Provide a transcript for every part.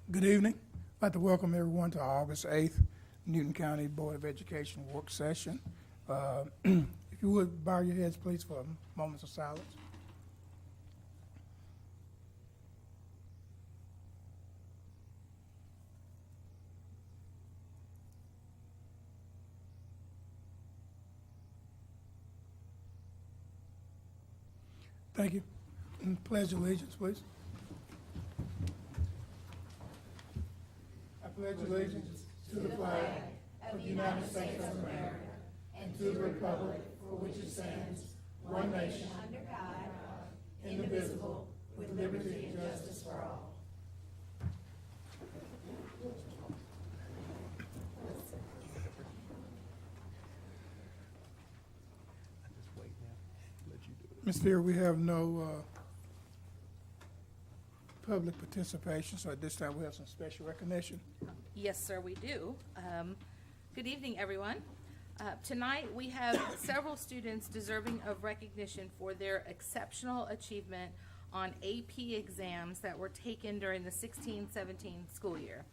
Good evening. I'd like to welcome everyone to our August 8th Newton County Board of Education work session. If you would bow your heads, please, for moments of silence. Thank you. And pledge allegiance, please. I pledge allegiance to the flag of the United States of America and to the republic for which it stands, one nation, under God, indivisible, with liberty and justice for all. Ms. Fear, we have no public participation, so at this time we have some special recognition. Yes, sir, we do. Good evening, everyone. Tonight we have several students deserving of recognition for their exceptional achievement on AP exams that were taken during the 16-17 school year.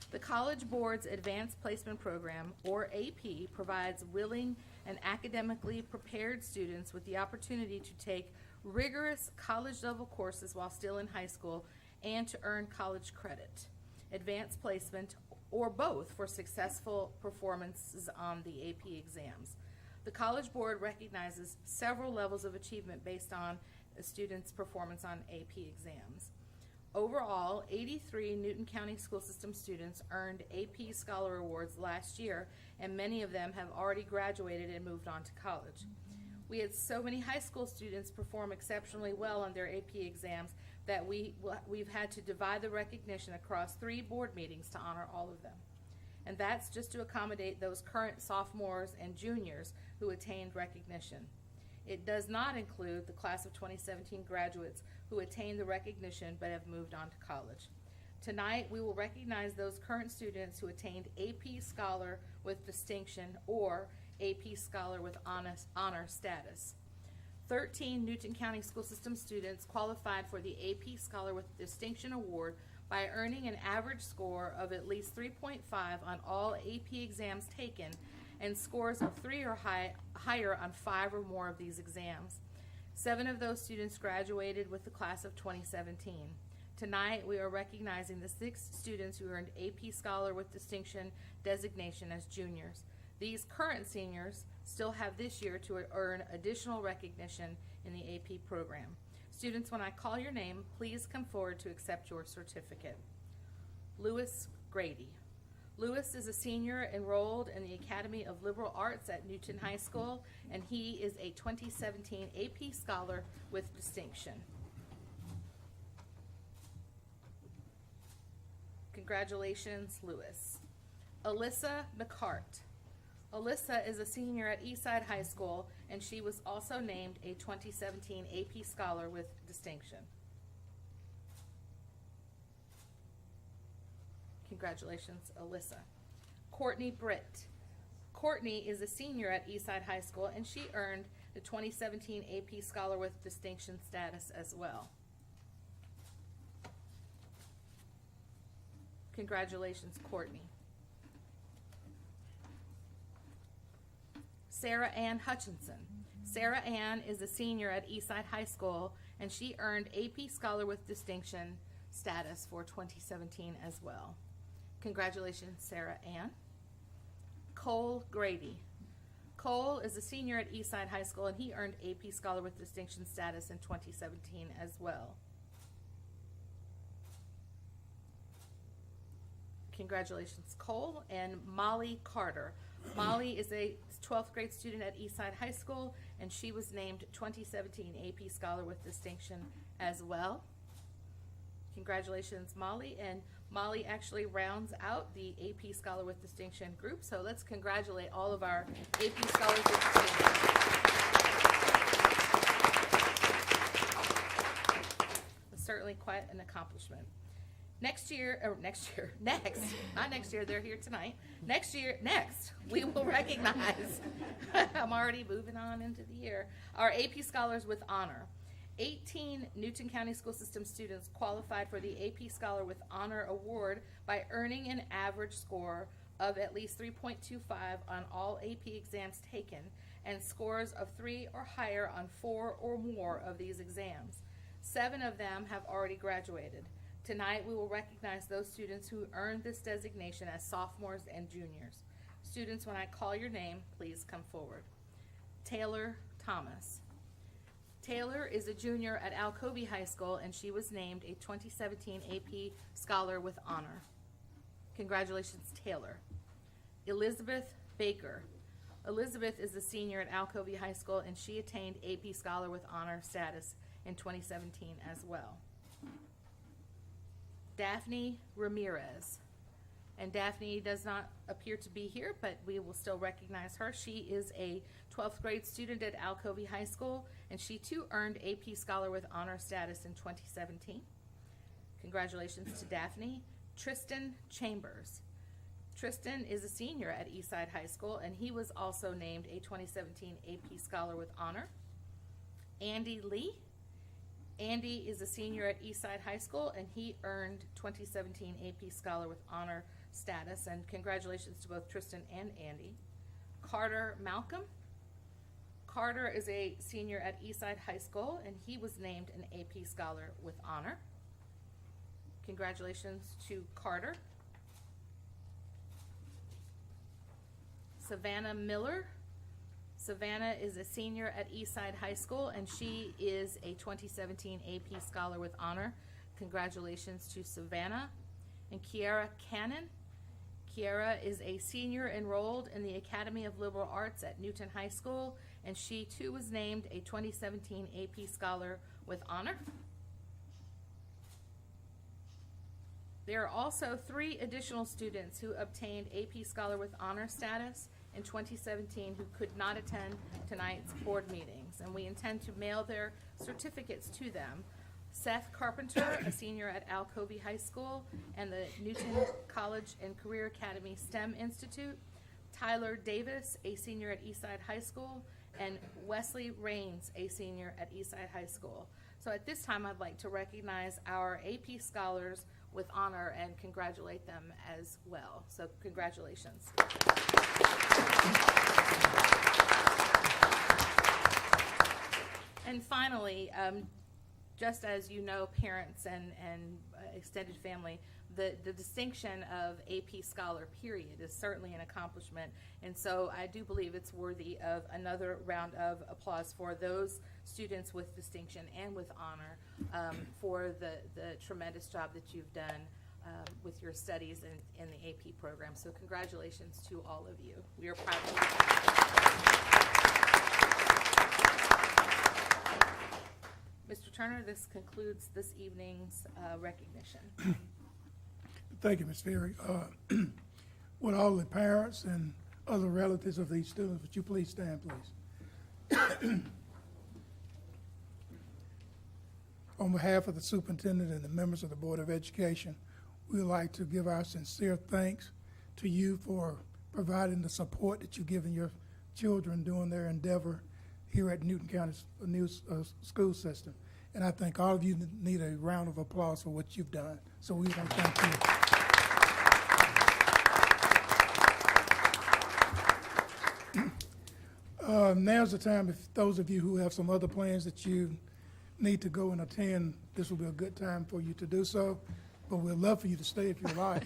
The College Board's Advanced Placement Program, or AP, provides willing and academically prepared students with the opportunity to take rigorous college-level courses while still in high school and to earn college credit, advanced placement, or both for successful performances on the AP exams. The College Board recognizes several levels of achievement based on a student's performance on AP exams. Overall, 83 Newton County School System students earned AP Scholar Awards last year, and many of them have already graduated and moved on to college. We had so many high school students perform exceptionally well on their AP exams that we've had to divide the recognition across 3 board meetings to honor all of them. And that's just to accommodate those current sophomores and juniors who attained recognition. It does not include the class of 2017 graduates who attained the recognition but have moved on to college. Tonight, we will recognize those current students who attained AP Scholar with Distinction or AP Scholar with honor status. 13 Newton County School System students qualified for the AP Scholar with Distinction Award by earning an average score of at least 3.5 on all AP exams taken and scores of 3 or higher on 5 or more of these exams. 7 of those students graduated with the class of 2017. Tonight, we are recognizing the 6 students who earned AP Scholar with Distinction designation as juniors. These current seniors still have this year to earn additional recognition in the AP program. Students, when I call your name, please come forward to accept your certificate. Lewis Grady. Lewis is a senior enrolled in the Academy of Liberal Arts at Newton High School, and he is a 2017 AP Scholar with Distinction. Congratulations, Lewis. Alyssa McCart. Alyssa is a senior at Eastside High School, and she was also named a 2017 AP Scholar with Distinction. Congratulations, Alyssa. Courtney Britt. Courtney is a senior at Eastside High School, and she earned the 2017 AP Scholar with Distinction status as well. Congratulations, Courtney. Sarah Ann Hutchinson. Sarah Ann is a senior at Eastside High School, and she earned AP Scholar with Distinction status for 2017 as well. Congratulations, Sarah Ann. Cole Grady. Cole is a senior at Eastside High School, and he earned AP Scholar with Distinction status in 2017 as well. Congratulations, Cole. And Molly Carter. Molly is a 12th grade student at Eastside High School, and she was named 2017 AP Scholar with Distinction as well. Congratulations, Molly. And Molly actually rounds out the AP Scholar with Distinction group, so let's congratulate all of our AP Scholars with Distinction. It's certainly quite an accomplishment. Next, not next year, they're here tonight. Next, we will recognize, I'm already moving on into the year, our AP Scholars with Honor. 18 Newton County School System students qualified for the AP Scholar with Honor Award by earning an average score of at least 3.25 on all AP exams taken and scores of 3 or higher on 4 or more of these exams. 7 of them have already graduated. Tonight, we will recognize those students who earned this designation as sophomores and juniors. Students, when I call your name, please come forward. Taylor Thomas. Taylor is a junior at Alcovy High School, and she was named a 2017 AP Scholar with Honor. Congratulations, Taylor. Elizabeth Baker. Elizabeth is a senior at Alcovy High School, and she attained AP Scholar with Honor status in 2017 as well. Daphne Ramirez. And Daphne does not appear to be here, but we will still recognize her. She is a 12th grade student at Alcovy High School, and she too earned AP Scholar with Honor status in 2017. Congratulations to Daphne. Tristan Chambers. Tristan is a senior at Eastside High School, and he was also named a 2017 AP Scholar with Honor. Andy Lee. Andy is a senior at Eastside High School, and he earned 2017 AP Scholar with Honor status, and congratulations to both Tristan and Andy. Carter Malcolm. Carter is a senior at Eastside High School, and he was named an AP Scholar with Honor. Congratulations to Carter. Savannah Miller. Savannah is a senior at Eastside High School, and she is a 2017 AP Scholar with Honor. Congratulations to Savannah. And Kiara Cannon. Kiara is a senior enrolled in the Academy of Liberal Arts at Newton High School, and she too was named a 2017 AP Scholar with Honor. There are also 3 additional students who obtained AP Scholar with Honor status in 2017 who could not attend tonight's board meetings, and we intend to mail their certificates to them. Seth Carpenter, a senior at Alcovy High School and the Newton College and Career Academy STEM Institute. Tyler Davis, a senior at Eastside High School, and Wesley Raines, a senior at Eastside High School. So at this time, I'd like to recognize our AP Scholars with Honor and congratulate them as well. So congratulations. And finally, just as you know, parents and extended family, the distinction of AP Scholar period is certainly an accomplishment, and so I do believe it's worthy of another round of applause for those students with distinction and with honor for the tremendous job that you've done with your studies in the AP program. So congratulations to all of you. We are proud of you. Mr. Turner, this concludes this evening's recognition. Thank you, Ms. Ferry. Would all the parents and other relatives of these students, would you please stand, please? On behalf of the superintendent and the members of the Board of Education, we would like to give our sincere thanks to you for providing the support that you've given your children during their endeavor here at Newton County's new school system. And I think all of you need a round of applause for what you've done. So we want to thank you. Now's the time, if those of you who have some other plans that you need to go and attend, this will be a good time for you to do so. But we'd love for you to stay if you like.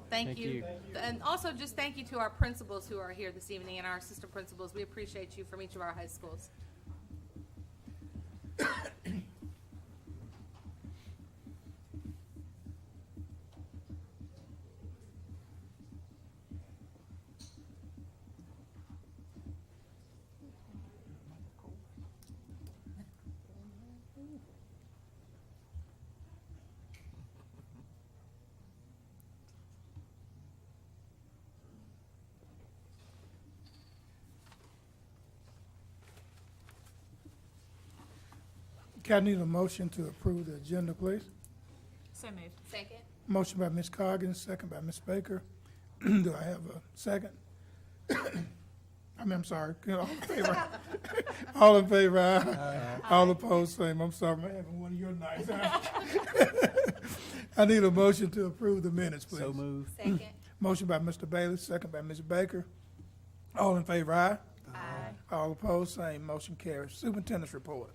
Thank you. And also just thank you to our principals who are here this evening and our assistant principals. We appreciate you from each of our high schools. Can I need a motion to approve the agenda, please? So moved. Second. Motion by Ms. Coggins, second by Ms. Baker. Do I have a second? I'm sorry. All in favor? All in favor, aye. All opposed, same. I'm sorry, I'm having one of your nights. I need a motion to approve the minutes, please. So moved. Second. Motion by Mr. Bailey, second by Ms. Baker. All in favor, aye. Aye. All opposed, same. Motion carries. Superintendent's report.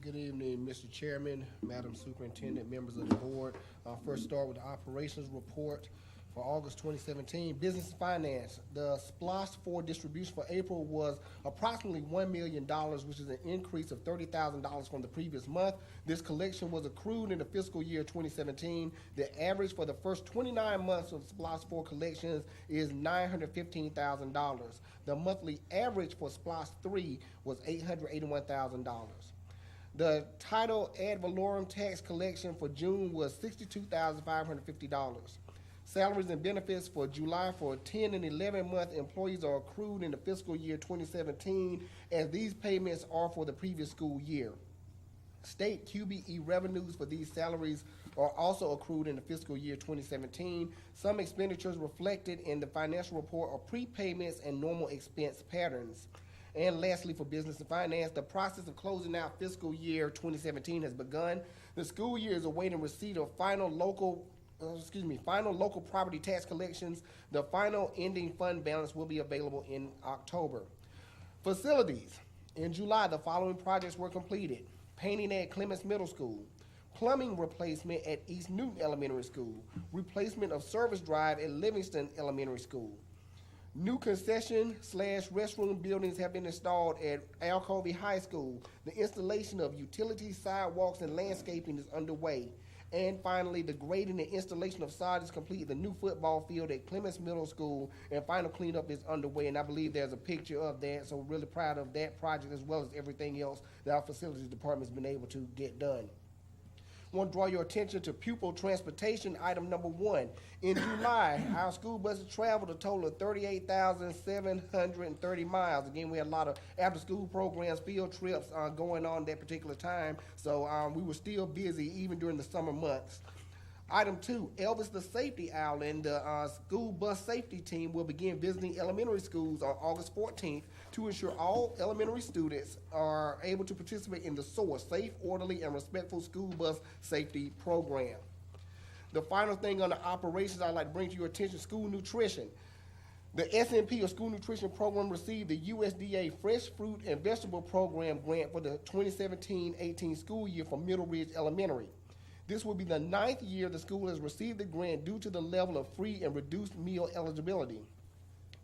Good evening, Mr. Chairman, Madam Superintendent, members of the board. I'll first start with the operations report for August 2017. Business and finance, the SPLOST 4 distribution for April was approximately $1 million, which is an increase of $30,000 from the previous month. This collection was accrued in the fiscal year 2017. The average for the first 29 months of SPLOST 4 collections is $915,000. The monthly average for SPLOST 3 was $881,000. The title ad valorem tax collection for June was $62,550. Salaries and benefits for July for 10 and 11-month employees are accrued in the fiscal year 2017, as these payments are for the previous school year. State QBE revenues for these salaries are also accrued in the fiscal year 2017. Some expenditures reflected in the financial report are prepayments and normal expense patterns. And lastly, for business and finance, the process of closing out fiscal year 2017 has begun. The school year is awaiting receipt of final local property tax collections. The final ending fund balance will be available in October. Facilities. In July, the following projects were completed: painting at Clements Middle School, plumbing replacement at East Newton Elementary School, replacement of service drive at Livingston Elementary School. New concession/restroom buildings have been installed at Alcovey High School. The installation of utilities, sidewalks, and landscaping is underway. And finally, the grading and installation of sod is complete. The new football field at Clements Middle School, and final cleanup is underway. And I believe there's a picture of that, so we're really proud of that project as well as everything else that our facilities department's been able to get done. I want to draw your attention to pupil transportation, item number 1. In July, our school buses traveled a total of 38,730 miles. Again, we had a lot of after-school programs, field trips going on that particular time, so we were still busy even during the summer months. Item 2, Elvis the Safety Owl and the school bus safety team will begin visiting elementary schools on August 14th to ensure all elementary students are able to participate in the SOAR, Safe, Orderly, and Respectful School Bus Safety Program. The final thing on the operations I'd like to bring to your attention, school nutrition. The SMP, or School Nutrition Program, received the USDA Fresh Fruit and Vegetable Program grant for the 2017-18 school year from Middle Ridge Elementary. This will be the 9th year the school has received the grant due to the level of free and reduced meal eligibility.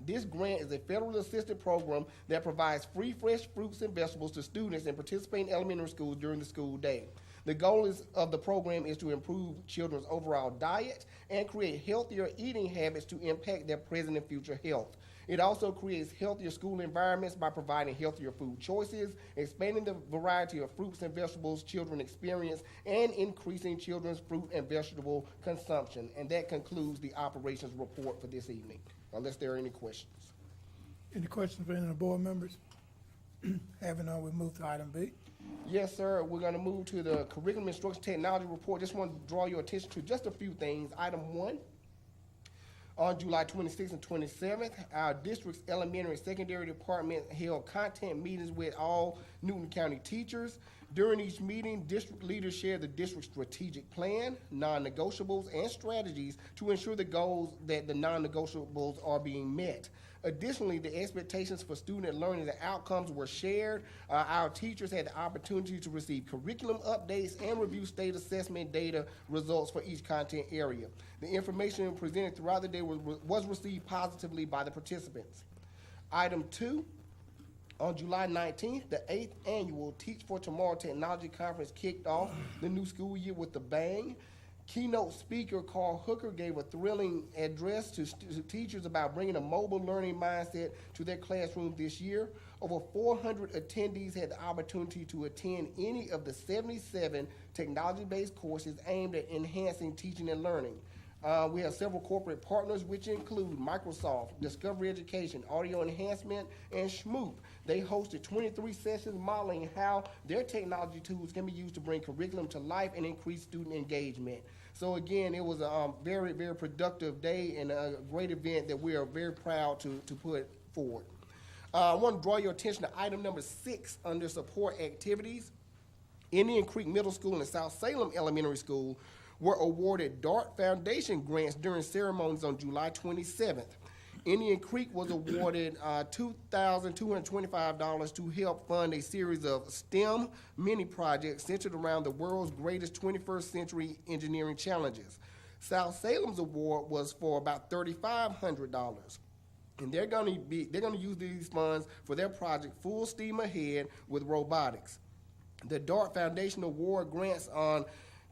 This grant is a federally assisted program that provides free fresh fruits and vegetables to students in participating elementary schools during the school day. The goal of the program is to improve children's overall diet and create healthier eating habits to impact their present and future health. It also creates healthier school environments by providing healthier food choices, expanding the variety of fruits and vegetables children experience, and increasing children's fruit and vegetable consumption. And that concludes the operations report for this evening, unless there are any questions. Any questions for any of the board members? Having none, we move to item B. Yes, sir. We're going to move to the curriculum instruction technology report. Just want to draw your attention to just a few things. Item 1. On July 26th and 27th, our district's elementary and secondary department held content meetings with all Newton County teachers. During each meeting, district leaders shared the district's strategic plan, non-negotiables, and strategies to ensure the goals that the non-negotiables are being met. Additionally, the expectations for student learning and outcomes were shared. Our teachers had the opportunity to receive curriculum updates and review state assessment data results for each content area. The information presented throughout the day was received positively by the participants. Item 2, on July 19th, the 8th annual Teach for Tomorrow Technology Conference kicked off the new school year with a bang. Keynote speaker Carl Hooker gave a thrilling address to teachers about bringing a mobile learning mindset to their classrooms this year. Over 400 attendees had the opportunity to attend any of the 77 technology-based courses aimed at enhancing teaching and learning. We have several corporate partners, which include Microsoft, Discovery Education, Audio Enhancement, and Schmoop. They hosted 23 sessions modeling how their technology tools can be used to bring curriculum to life and increase student engagement. So again, it was a very, very productive day and a great event that we are very proud to put forward. I want to draw your attention to item number 6 under support activities. Indian Creek Middle School and South Salem Elementary School were awarded DART Foundation grants during ceremonies on July 27th. Indian Creek was awarded $2,225 to help fund a series of STEM mini projects centered around the world's greatest 21st century engineering challenges. South Salem's award was for about $3,500. And they're gonna use these funds for their project Full Steam Ahead with Robotics. The DART Foundation award grants on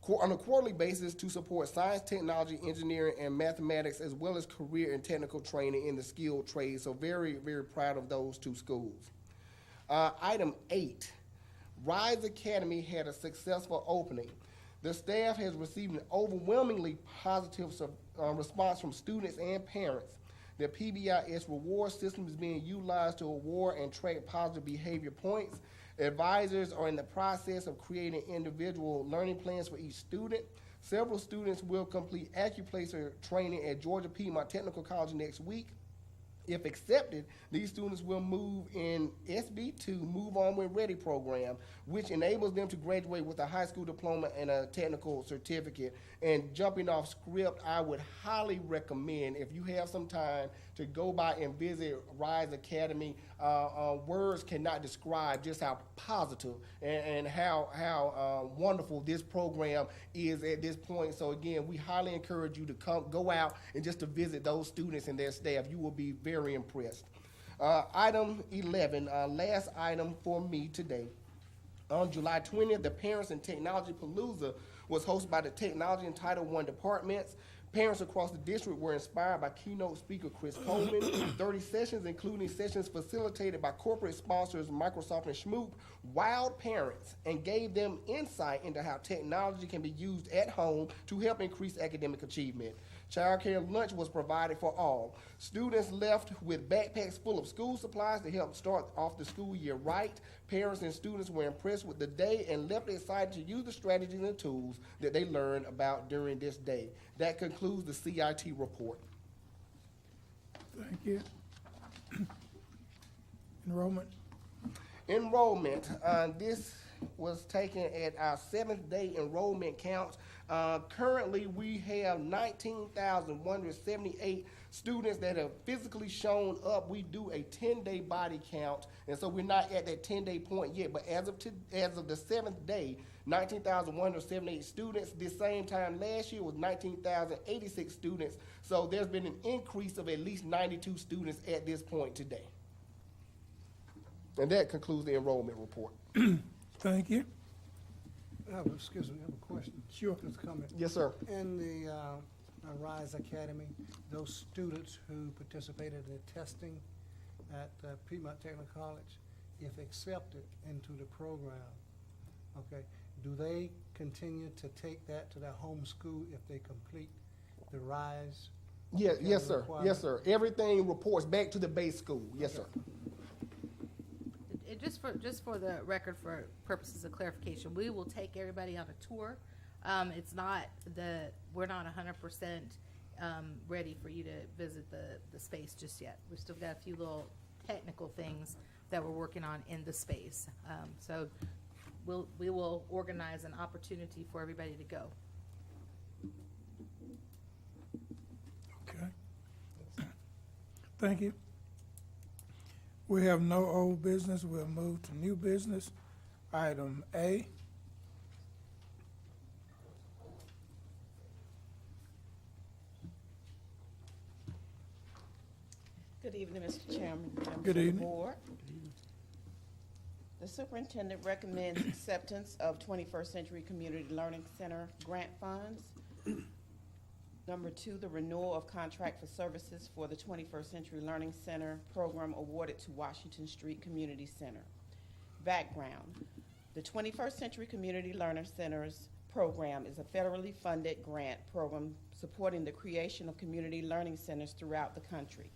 a quarterly basis to support science, technology, engineering, and mathematics, as well as career and technical training in the skilled trades. So very, very proud of those 2 schools. Item 8, Rise Academy had a successful opening. The staff has received an overwhelmingly positive response from students and parents. The PBIS reward system is being utilized to award and track positive behavior points. Advisors are in the process of creating individual learning plans for each student. Several students will complete acuplacer training at Georgia Piedmont Technical College next week. If accepted, these students will move in SB2 Move On When Ready program, which enables them to graduate with a high school diploma and a technical certificate. And jumping off script, I would highly recommend, if you have some time, to go by and visit Rise Academy. Words cannot describe just how positive and how wonderful this program is at this point. So again, we highly encourage you to go out and just to visit those students and their staff. You will be very impressed. Item 11, last item for me today. On July 20th, the Parents and Technology Palooza was hosted by the Technology and Title I departments. Parents across the district were inspired by keynote speaker Chris Coleman. 30 sessions, including sessions facilitated by corporate sponsors Microsoft and Schmoop, wowed parents and gave them insight into how technology can be used at home to help increase academic achievement. Child care lunch was provided for all. Students left with backpacks full of school supplies to help start off the school year right. Parents and students were impressed with the day and left excited to use the strategies and tools that they learned about during this day. That concludes the CIT report. Thank you. Enrollment. Enrollment. This was taken at our 7th day enrollment counts. Currently, we have 19,178 students that have physically shown up. We do a 10-day body count, and so we're not at that 10-day point yet. But as of the 7th day, 19,178 students. This same time last year was 19,086 students. So there's been an increase of at least 92 students at this point today. And that concludes the enrollment report. Thank you. Excuse me, I have a question. Sure. Just comment. Yes, sir. In the RISE Academy, those students who participated in the testing at Piedmont Technical College, if accepted into the program, okay, do they continue to take that to their home school if they complete the RISE? Yes, Academy yes, sir. requirement? Yes, sir. Everything reports back to the base school. Yes, sir. Just for the record, for purposes of clarification, we will take everybody on a tour. It's not we're not 100% ready for you to visit the space just yet. We've still got a few little technical things that we're working on in the space. So we will organize an opportunity for everybody to go. Okay. Thank you. We have no old business. We'll move to new business. Item A. Good evening, Mr. Chairman. members Good of the evening. board. The superintendent recommends acceptance of 21st Century Community Learning Center grant funds. Number 2, the renewal of contract for services for the 21st Century Learning Center program awarded to Washington Street Community Center. Background: the 21st Century Community Learning Centers program is a federally funded grant program supporting the creation of community learning centers throughout the country.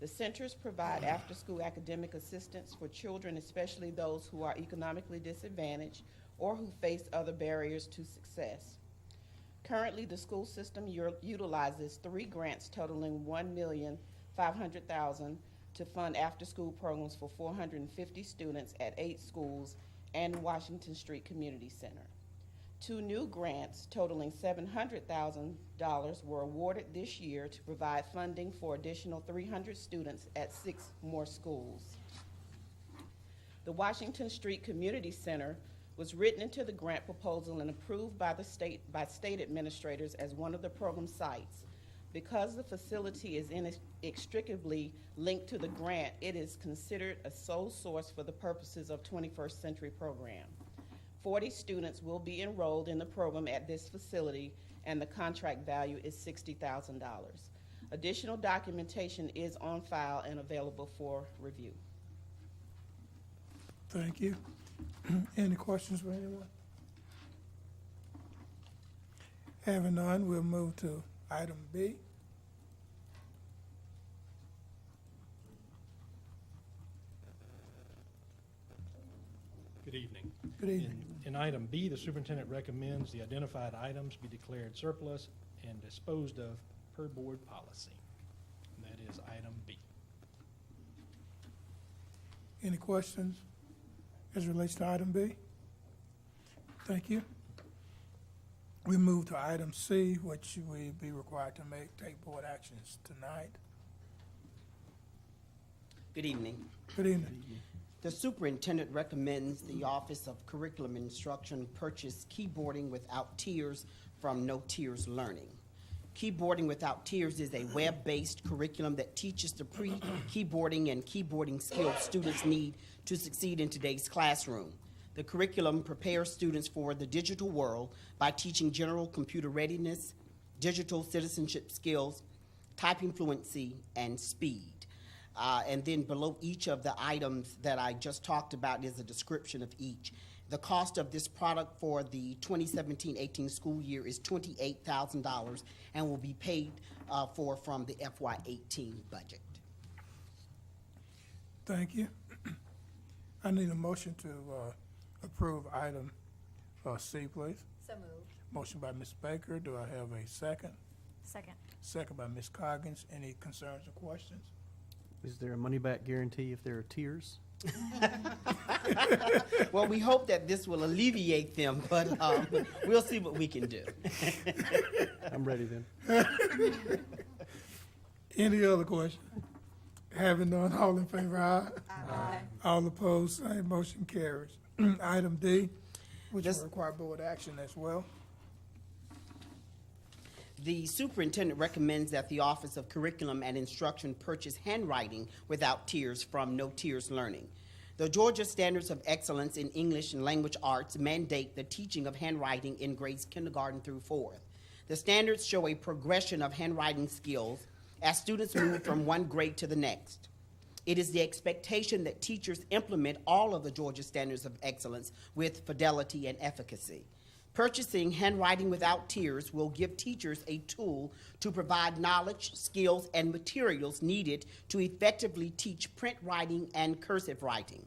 The centers provide after-school academic assistance for children, especially those who are economically disadvantaged or who face other barriers to success. Currently, the school system utilizes 3 grants totaling $1,500,000 to fund after-school programs for 450 students at 8 schools and Washington Street Community Center. 2 new grants totaling $700,000 were awarded this year to provide funding for additional 300 students at 6 more schools. The Washington Street Community Center was written into the grant proposal and approved by state administrators as one of the program sites. Because the facility is inextricably linked to the grant, it is considered a sole source for the purposes of 21st Century Program. 40 students will be enrolled in the program at this facility, and the contract value is $60,000. Additional documentation is on file and available for review. Thank you. Any questions for anyone? Having none, we'll move to item B. Good evening. Good evening. In item B, the superintendent recommends the identified items be declared surplus and disposed of per board policy. And that is item B. Any questions as relates to item B? Thank you. We move to item C, which we be required to take board actions tonight. Good evening. Good evening. The superintendent recommends the Office of Curriculum Instruction purchase keyboarding without tiers from No Tiers Learning. Keyboarding Without Tiers is a web-based curriculum that teaches the pre-keyboarding and keyboarding skills students need to succeed in today's classroom. The curriculum prepares students for the digital world by teaching general computer readiness, digital citizenship skills, typing fluency, and speed. And then below each of the items that I just talked about is a description of each. The cost of this product for the 2017-18 school year is $28,000 and will be paid for from the FY18 budget. Thank you. I need a motion to approve item C, please. So moved. Motion by Ms. Baker. Do I have a second? Second. Second by Ms. Coggins. Any concerns or questions? Is there a money-back guarantee if there are tiers? Well, we hope that this will alleviate them, but we'll see what we can do. I'm ready then. Any other question? Having none, all in favor, aye. Aye. All opposed, same motion carries. Item D, which This- will require board action as well. The superintendent recommends that the Office of Curriculum and Instruction purchase handwriting without tiers from No Tiers Learning. The Georgia Standards of Excellence in English and Language Arts mandate the teaching of handwriting in grades kindergarten through 4th. The standards show a progression of handwriting skills as students move from one grade to the next. It is the expectation that teachers implement all of the Georgia Standards of Excellence with fidelity and efficacy. Purchasing handwriting without tiers will give teachers a tool to provide knowledge, skills, and materials needed to effectively teach print writing and cursive writing.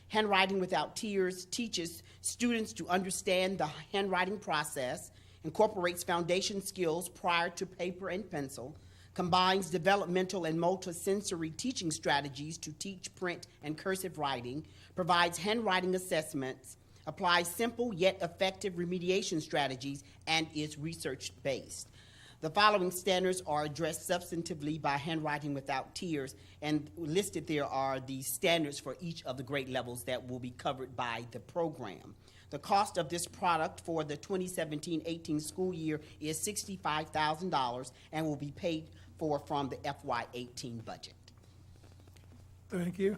Handwriting without tiers teaches students to understand the handwriting process, incorporates foundation skills prior to paper and pencil, combines developmental and multisensory teaching strategies to teach print and cursive writing, provides handwriting assessments, applies simple yet effective remediation strategies, and is research-based. The following standards are addressed substantively by Handwriting Without Tiers, and listed there are the standards for each of the grade levels that will be covered by the program. The cost of this product for the 2017-18 school year is $65,000 and will be paid for from the FY18 budget. Thank you.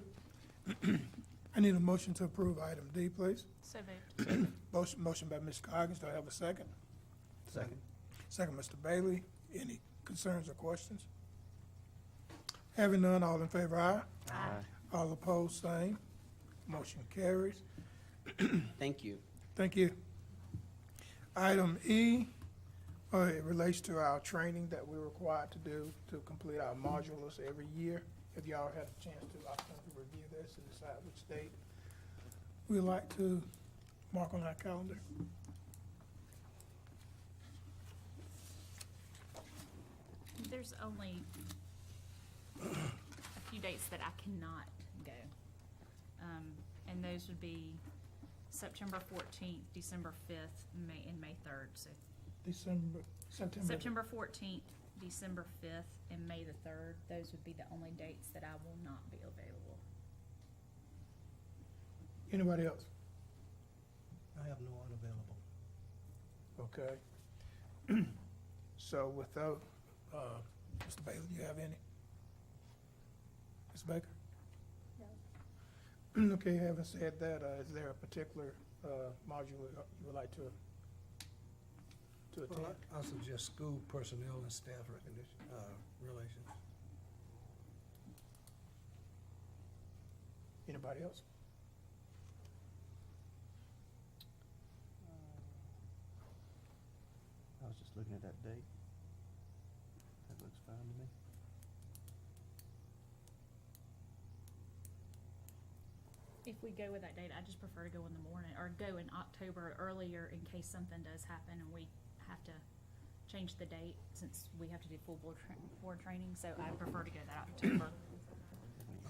I need a motion to approve item D, please. So moved. Motion by Ms. Coggins. Do I have a second? Second. Second, Mr. Bailey. Any concerns or questions? Having none, all in favor, aye. Aye. All opposed, same. Motion carries. Thank you. Thank you. Item E, it relates to our training that we're required to do to complete our modules every year. If y'all had a chance to opportunity to review this and decide which date we'd like to mark on our calendar. There's only a few dates that I cannot go. And those would be September 14th, December 5th, and May 3rd. So September 14th, December 5th, and May the 3rd. Those would be the only dates that I will not be available. Anybody else? I have no unavailable. Okay. So without, Mr. Bailey, do you have any? Ms. Baker? No. Okay, having said that, is there a particular, module you would like to attend? Well, I suggest school personnel and staff recognition, relations. Anybody else? I was just looking at that date. That looks fine to me. If we go with that date, I just prefer to go in the morning or go in October earlier in case something does happen and we have to change the date since we have to do full board training. So I prefer to go that October.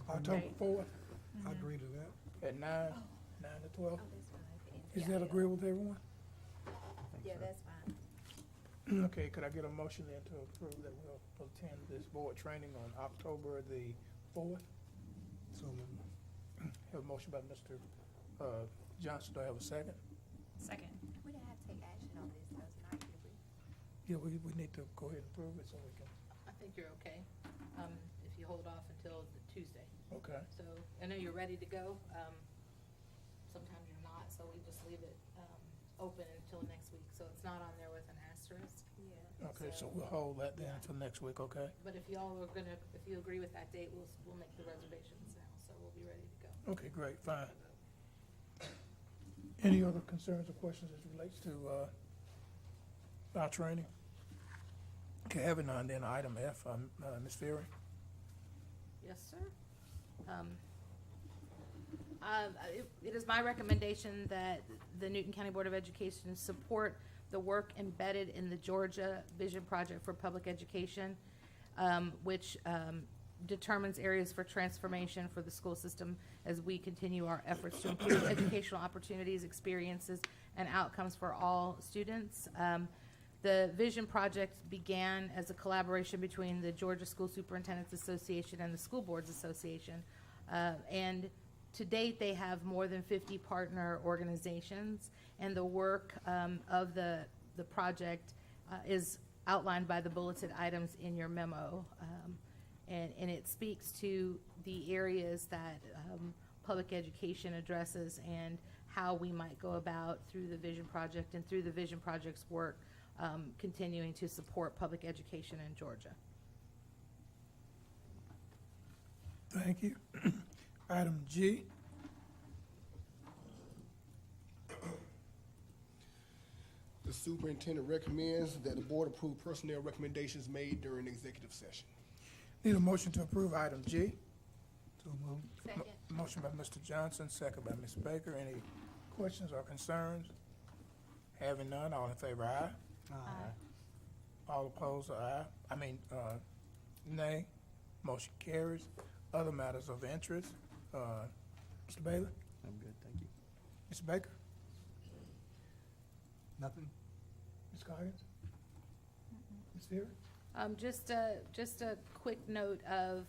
October Date. 4th I agree to that. at 9 to 12? Is Yeah. that agreeable with everyone? I think Yeah, so. that's fine. Okay, could I get a motion then to approve that we'll attend this board training on October the 4th? So moved. Have a motion by Mr. Johnson, do I have a second? Second. We don't have to take action on this though tonight, do we? Yeah, we need to go ahead and approve it so we can, I think you're okay, if you hold off until the Tuesday. okay. So, I know you're ready to go, sometimes you're not, so we just leave it, open until next week, so it's not on there with an asterisk. Yeah. Okay, so we'll hold that then until next week, okay? But if y'all are gonna, if you agree with that date, we'll make the reservations now, so we'll be ready to go. Okay, great, fine. Any other concerns or questions as it relates to, our training? Okay, having none, then item F, Ms. Ferry? Yes, sir. It is my recommendation that the Newton County Board of Education support the work embedded in the Georgia Vision Project for Public Education, which determines areas for transformation for the school system as we continue our efforts to improve educational opportunities, experiences, and outcomes for all students. The Vision Project began as a collaboration between the Georgia School Superintendents Association and the School Boards Association. And to date, they have more than 50 partner organizations, and the work of the project is outlined by the bulleted items in your memo. And it speaks to the areas that public education addresses and how we might go about through the Vision Project and through the Vision Project's work, continuing to support public education in Georgia. Thank you. Item G, The superintendent recommends that the board approve personnel recommendations made during executive session. need a motion to approve item G. So moved. Second. Motion by Mr. Johnson, second by Ms. Baker. Any questions or concerns? Having none, all in favor, aye. Aye. All opposed, aye. Nay. Motion carries. Other matters of interest, Mr. Bailey, I'm good, thank you. Ms. Baker, Nothing? Ms. Coggins, Ms. Ferry? Just a quick note of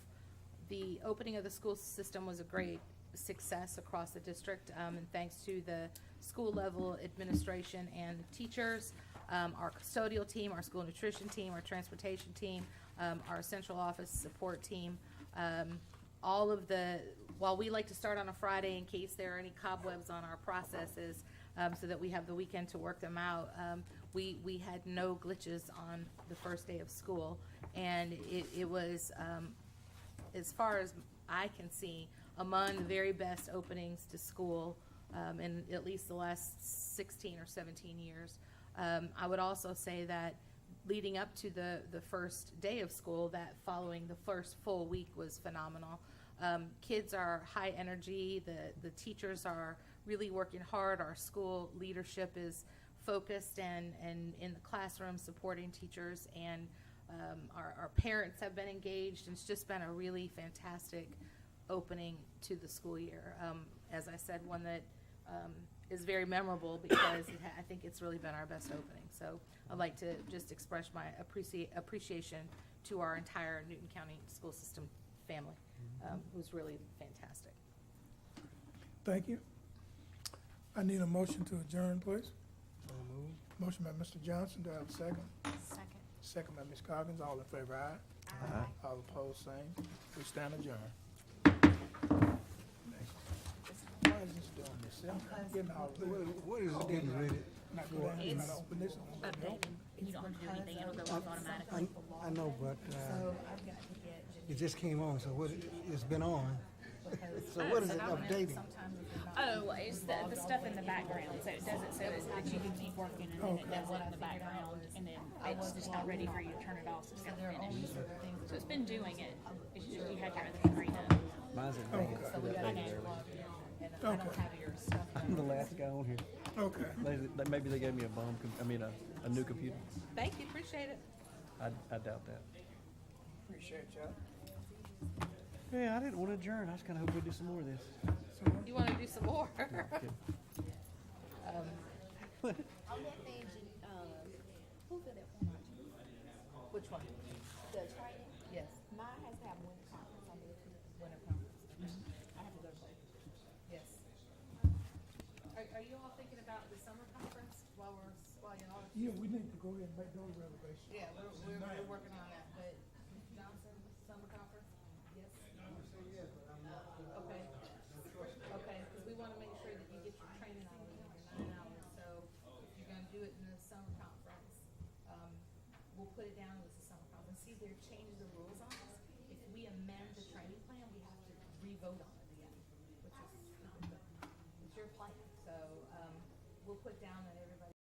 the opening of the school system was a great success across the district, and thanks to the school level administration and teachers, our custodial team, our school nutrition team, our transportation team, our central office support team, all of the, while we like to start on a Friday in case there are any cobwebs on our processes, so that we have the weekend to work them out, we had no glitches on the first day of school. And it was, as far as I can see, among the very best openings to school in at least the last 16 or 17 years. I would also say that leading up to the first day of school, that following the first full week was phenomenal. Kids are high energy, the teachers are really working hard, our school leadership is focused and in the classroom supporting teachers, and Our parents have been engaged, and it's just been a really fantastic opening to the school year. As I said, one that is very memorable because I think it's really been our best opening. So I'd like to just express my appreciation to our entire Newton County school system family. It was really fantastic. Thank you. I need a motion to adjourn, please. So moved. Motion by Mr. Johnson, do I have a second? Second. Second by Ms. Coggins, all in favor, aye. Aye. All opposed, same. We stand adjourned. Why is this doing this? I'm getting all of it. What is it getting ready? Not go down, It's not open this one. Updated. You don't have to do anything. It'll go off automatically. I know, but it just came on, so it's been on. So what is it updating? Oh, it's the stuff in the background, so it does it so that you can keep working, and then it does it in the background, and then it's just not ready for you to turn it off, so it's not finished. So it's been doing it, it's just you had your other screen up. Mine's in Okay. Vegas. I know. Okay, I'm the last guy on here. okay. Maybe they gave me a new computer. Thank you, appreciate it. I doubt that. Appreciate y'all. Yeah, I didn't want to adjourn. I was kind of hoping we'd do some more of this. You want to do some more? No, I'm kidding. On that page, who filled that form out? Which one? The training, Yes, mine has to have winter conference on there too. winter conference. I have to go to both. Yes. Are you all thinking about the summer conference while y'all are? Yeah, we need to go ahead and make those reservations. Yeah, we're working on that, but Johnson, summer conference? Yes? Okay. Okay, because we want to make sure that you get your training hours in your 9 hours, so if you're gonna do it in the summer conference, we'll put it down as a summer conference. See, they're changing the rules on us. If we amend the training plan, we have to re-vote on it again, which is not good. It's your plan, so, we'll put down that everybody